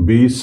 20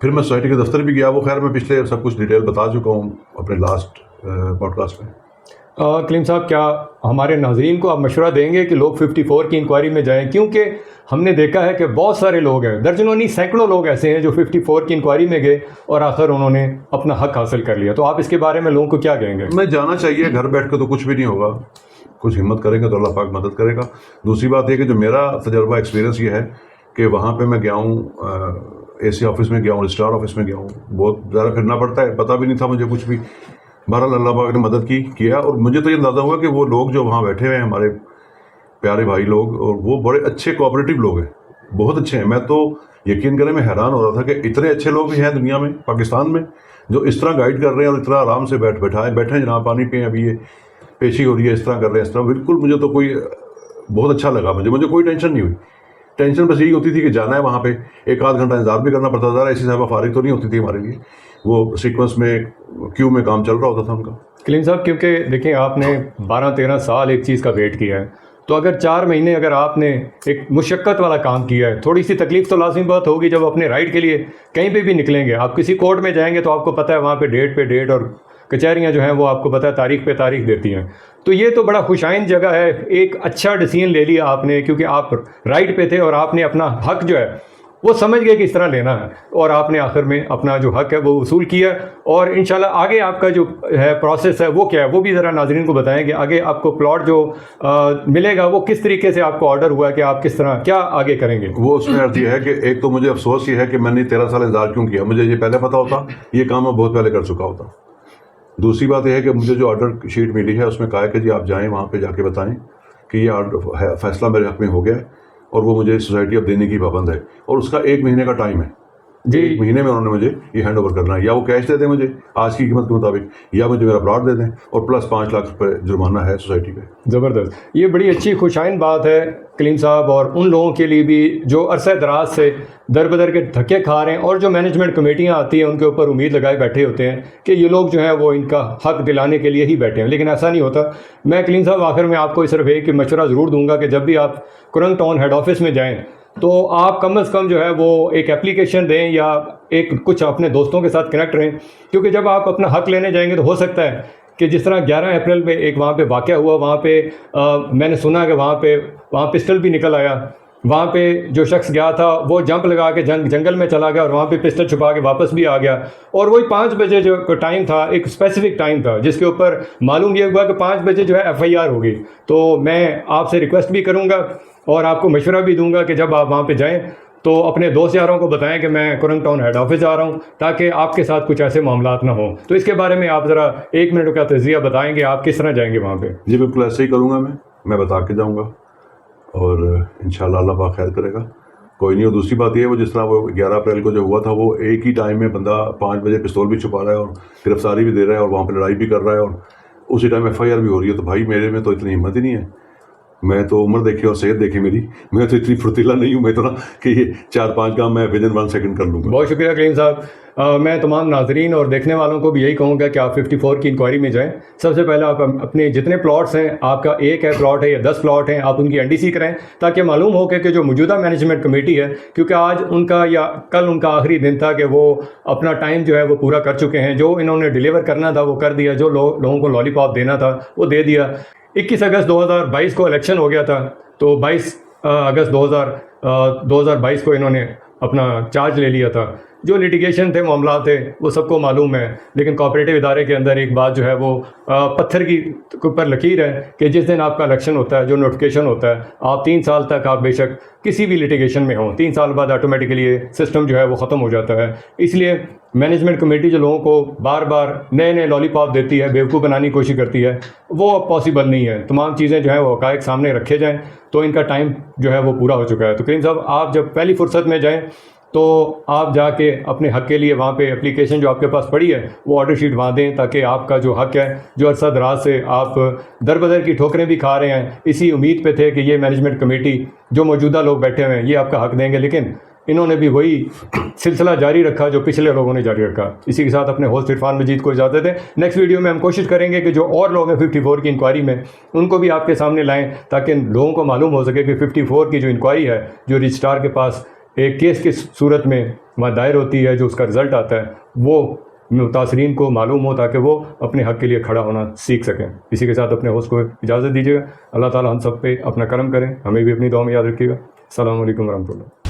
پھر میں سوسائٹی کے دفتر بھی گیا. وہ خیر میں پچھلے سب کچھ ڈیٹیل بتا چکا ہوں اپنے لاسٹ پوڈ کاسٹ میں. کلیم صاحب کیا ہمارے ناظرین کو آپ مشورہ دیں گے کہ لوگ 54 کی انکوائری میں جائیں؟ کیونکہ ہم نے دیکھا ہے کہ بہت سارے لوگ ہیں, درجنوں نہیں سینکڑوں لوگ ایسے ہیں جو 54 کی انکوائری میں گئے اور آخر انہوں نے اپنا حق حاصل کر لیا. تو آپ اس کے بارے میں لوگوں کو کیا کہیں گے؟ میں جانا چاہیے, گھر بیٹھ کے تو کچھ بھی نہیں ہوگا, کچھ ہمت کریں گے تو اللہ پاک مدد کرے گا. دوسری بات یہ کہ جو میرا تجربہ ایکسپیرینس یہ ہے کہ وہاں پہ میں گیا ہوں, اے سی آفس میں گیا ہوں, رجسٹرار آفس میں گیا ہوں, بہت زیادہ پھرنا پڑتا ہے, پتہ بھی نہیں تھا مجھے کچھ بھی. بہرحال اللہ پاک نے مدد کیا, اور مجھے تو یہ اندازہ ہوا کہ وہ لوگ جو وہاں بیٹھے ہوئے ہیں ہمارے پیارے بھائی لوگ, اور وہ بڑے اچھے کوآپریٹو لوگ ہیں, بہت اچھے ہیں. میں تو یقین کریں میں حیران ہو رہا تھا کہ اتنے اچھے لوگ بھی ہیں دنیا میں, پاکستان میں, جو اس طرح گائیڈ کر رہے ہیں اور اتنا آرام سے بیٹھے جناب پانی پئیں, ابھی یہ پیشی ہو رہی ہے, اس طرح کر رہے ہیں, اس طرح. بالکل مجھے تو کوئی بہت اچھا لگا, مجھے کوئی ٹینشن نہیں ہوئی. ٹینشن بس یہی ہوتی تھی کہ جانا ہے وہاں پہ, ایک آدھ گھنٹہ انتظار بھی کرنا پڑتا تھا. ایسی صاحبہ فارغ تو نہیں ہوتی تھی ہمارے لیے, وہ سیکوینس میں کیو میں کام چل رہا ہوتا تھا ان کا. کلیم صاحب کیونکہ دیکھیں آپ نے 12-13 سال ایک چیز کا ویٹ کیا ہے, تو اگر 4 مہینے اگر آپ نے ایک مشقت والا کام کیا ہے, تھوڑی سی تکلیف تو لازمی بات ہوگی جب اپنے رائٹ کے لیے کہیں پہ بھی نکلیں گے. آپ کسی کورٹ میں جائیں گے تو آپ کو پتہ ہے وہاں پہ ڈیٹ اور کچہریاں جو ہیں وہ آپ کو پتہ ہے تاریخ پہ تاریخ دیتی ہیں. تو یہ تو بڑا خوشائن جگہ ہے, ایک اچھا ڈیسیژن لے لیا آپ نے, کیونکہ آپ رائٹ پہ تھے اور آپ نے اپنا حق جو ہے وہ سمجھ گئے کہ اس طرح لینا ہے, اور آپ نے آخر میں اپنا جو حق ہے وہ وصول کیا. اور انشاءاللہ آگے آپ کا جو ہے پروسیس ہے وہ کیا ہے, وہ بھی ذرا ناظرین کو بتائیں کہ آگے آپ کو پلاٹ جو ملے گا وہ کس طریقے سے آپ کو آرڈر ہوا ہے کہ آپ کس طرح کیا آگے کریں گے. وہ اس میں عرض یہ ہے کہ ایک تو مجھے افسوس یہ ہے کہ میں نے 13 سال انتظار کیوں کیا, مجھے یہ پہلے پتہ ہوتا یہ کام میں بہت پہلے کر چکا ہوتا. دوسری بات یہ ہے کہ مجھے جو آرڈر شیٹ ملی ہے اس میں کہا ہے کہ جی آپ جائیں وہاں پہ جا کے بتائیں کہ یہ آرڈر فیصلہ میرے حق میں ہو گیا ہے اور وہ مجھے سوسائٹی اب دینے کی پابند ہے, اور اس کا 1 مہینے کا ٹائم ہے. جی 1 مہینے میں انہوں نے مجھے یہ ہینڈ اوور کرنا ہے, یا وہ کیش دے دیں مجھے آج کی قیمت کے مطابق, یا مجھے میرا پلاٹ دے دیں, اور پلس 5 لاکھ روپے جرمانہ ہے سوسائٹی پہ. زبردست, یہ بڑی اچھی خوشائن بات ہے کلیم صاحب, اور ان لوگوں کے لیے بھی جو عرصہ دراز سے در بدر کے دھکے کھا رہے ہیں, اور جو مینجمنٹ کمیٹیاں آتی ہیں ان کے اوپر امید لگائے بیٹھے ہوتے ہیں کہ یہ لوگ جو ہیں وہ ان کا حق دلانے کے لیے ہی بیٹھے ہیں, لیکن ایسا نہیں ہوتا. میں کلیم صاحب آخر میں آپ کو صرف ایک مشورہ ضرور دوں گا کہ جب بھی آپ کرنگ ٹاؤن ہیڈ آفس میں جائیں تو آپ کم از کم جو ہے وہ ایک اپلیکیشن دیں یا ایک کچھ اپنے دوستوں کے ساتھ کنیکٹ رہیں, کیونکہ جب آپ اپنا حق لینے جائیں گے تو ہو سکتا ہے کہ جس طرح 11 اپریل میں ایک وہاں پہ واقعہ ہوا, وہاں پہ میں نے سنا کہ وہاں پسٹل بھی نکل آیا. وہاں پہ جو شخص گیا تھا وہ جمپ لگا کے جنگل میں چلا گیا اور وہاں پہ پسٹل چھپا کے واپس بھی آ گیا, اور وہی 5 بجے جو ٹائم تھا, ایک اسپیسیفک ٹائم تھا جس کے اوپر معلوم یہ ہوا کہ 5 بجے جو ہے FIR ہوگی. تو میں آپ سے ریکویسٹ بھی کروں گا اور آپ کو مشورہ بھی دوں گا کہ جب آپ وہاں پہ جائیں تو اپنے دوست یاروں کو بتائیں کہ میں کرنگ ٹاؤن ہیڈ آفس جا رہا ہوں, تاکہ آپ کے ساتھ کچھ ایسے معاملات نہ ہوں. تو اس کے بارے میں آپ ذرا 1 منٹ کا تجزیہ بتائیں گے, آپ کس طرح جائیں گے وہاں پہ؟ جی بالکل ایسے ہی کروں گا, میں بتا کے جاؤں گا, اور انشاءاللہ اللہ پاک خیر کرے گا. کوئی نہیں. اور دوسری بات یہ ہے وہ جس طرح وہ 11 اپریل کو جو ہوا تھا وہ ایک ہی ٹائم میں بندہ 5 بجے پستول بھی چھپا رہا ہے اور گرفتاری بھی دے رہا ہے اور وہاں پہ لڑائی بھی کر رہا ہے اور اسی ٹائم FIR بھی ہو رہی ہے. تو بھائی میرے میں تو اتنی ہمت ہی نہیں ہے, میں تو عمر دیکھی اور صحت دیکھی میری, میں تو اتنی پھرتیلا نہیں ہوں میں تو کہ یہ 4-5 کام میں ودن 1 سیکنڈ کر لوں گا. بہت شکریہ کلیم صاحب. میں تمام ناظرین اور دیکھنے والوں کو بھی یہی کہوں گا کہ آپ 54 کی انکوائری میں جائیں. سب سے پہلے آپ اپنے جتنے پلاٹس ہیں, آپ کا ایک ہے پلاٹ ہے یا 10 پلاٹ ہیں, آپ ان کی NDC کریں تاکہ معلوم ہو کہ جو موجودہ مینجمنٹ کمیٹی ہے, کیونکہ آج ان کا یا کل ان کا آخری دن تھا کہ وہ اپنا ٹائم جو ہے وہ پورا کر چکے ہیں. جو انہوں نے ڈیلیور کرنا تھا وہ کر دیا, جو لوگوں کو لالی پاپ دینا تھا وہ دے دیا. 21 اگست 2022 کو الیکشن ہو گیا تھا, تو 22 اگست 2022 کو انہوں نے اپنا چارج لے لیا تھا. جو لیٹیگیشن تھے, معاملات تھے, وہ سب کو معلوم ہے, لیکن کوآپریٹو ادارے کے اندر ایک بات جو ہے وہ پتھر کی پر لکیر ہے کہ جس دن آپ کا الیکشن ہوتا ہے, جو نوٹیفیکیشن ہوتا ہے, آپ 3 سال تک آپ بے شک کسی بھی لیٹیگیشن میں ہوں, 3 سال بعد آٹومیٹکلی یہ سسٹم جو ہے وہ ختم ہو جاتا ہے. اس لیے مینجمنٹ کمیٹی جو لوگوں کو بار بار نئے لالی پاپ دیتی ہے, بیوقوف بنانے کی کوشش کرتی ہے, وہ پاسبل نہیں ہے. تمام چیزیں جو ہیں وہ حقائق سامنے رکھے جائیں, تو ان کا ٹائم جو ہے وہ پورا ہو چکا ہے. تو کریم صاحب آپ جب پہلی فرصت میں جائیں تو آپ جا کے اپنے حق کے لیے وہاں پہ اپلیکیشن جو آپ کے پاس پڑی ہے وہ آرڈر شیٹ وہاں دیں, تاکہ آپ کا جو حق ہے, جو عرصہ دراز سے آپ در بدر کی ٹھوکریں بھی کھا رہے ہیں, اسی امید پہ تھے کہ یہ مینجمنٹ کمیٹی جو موجودہ لوگ بیٹھے ہوئے ہیں یہ آپ کا حق دیں گے, لیکن انہوں نے بھی وہی سلسلہ جاری رکھا جو پچھلے لوگوں نے جاری رکھا. اسی کے ساتھ اپنے ہوسٹ عرفان مجید کو اجازت دیں. نیکسٹ ویڈیو میں ہم کوشش کریں گے کہ جو اور لوگ ہیں 54 کی انکوائری میں, ان کو بھی آپ کے سامنے لائیں, تاکہ لوگوں کو معلوم ہو سکے کہ 54 کی جو انکوائری ہے, جو رجسٹرار کے پاس ایک کیس کی صورت میں وہاں دائر ہوتی ہے، جو اس کا رزلٹ آتا ہے وہ متاثرین کو معلوم ہو تاکہ وہ اپنے حق کے لیے کھڑا ہونا سیکھ سکیں۔ اسی کے ساتھ اپنے ہوسٹ کو اجازت دیجیے گا۔ اللہ تعالی ہم سب پہ اپنا کرم کریں، ہمیں بھی اپنی دعا میں یاد رکھیے گا۔ السلام علیکم ورحمۃ اللہ۔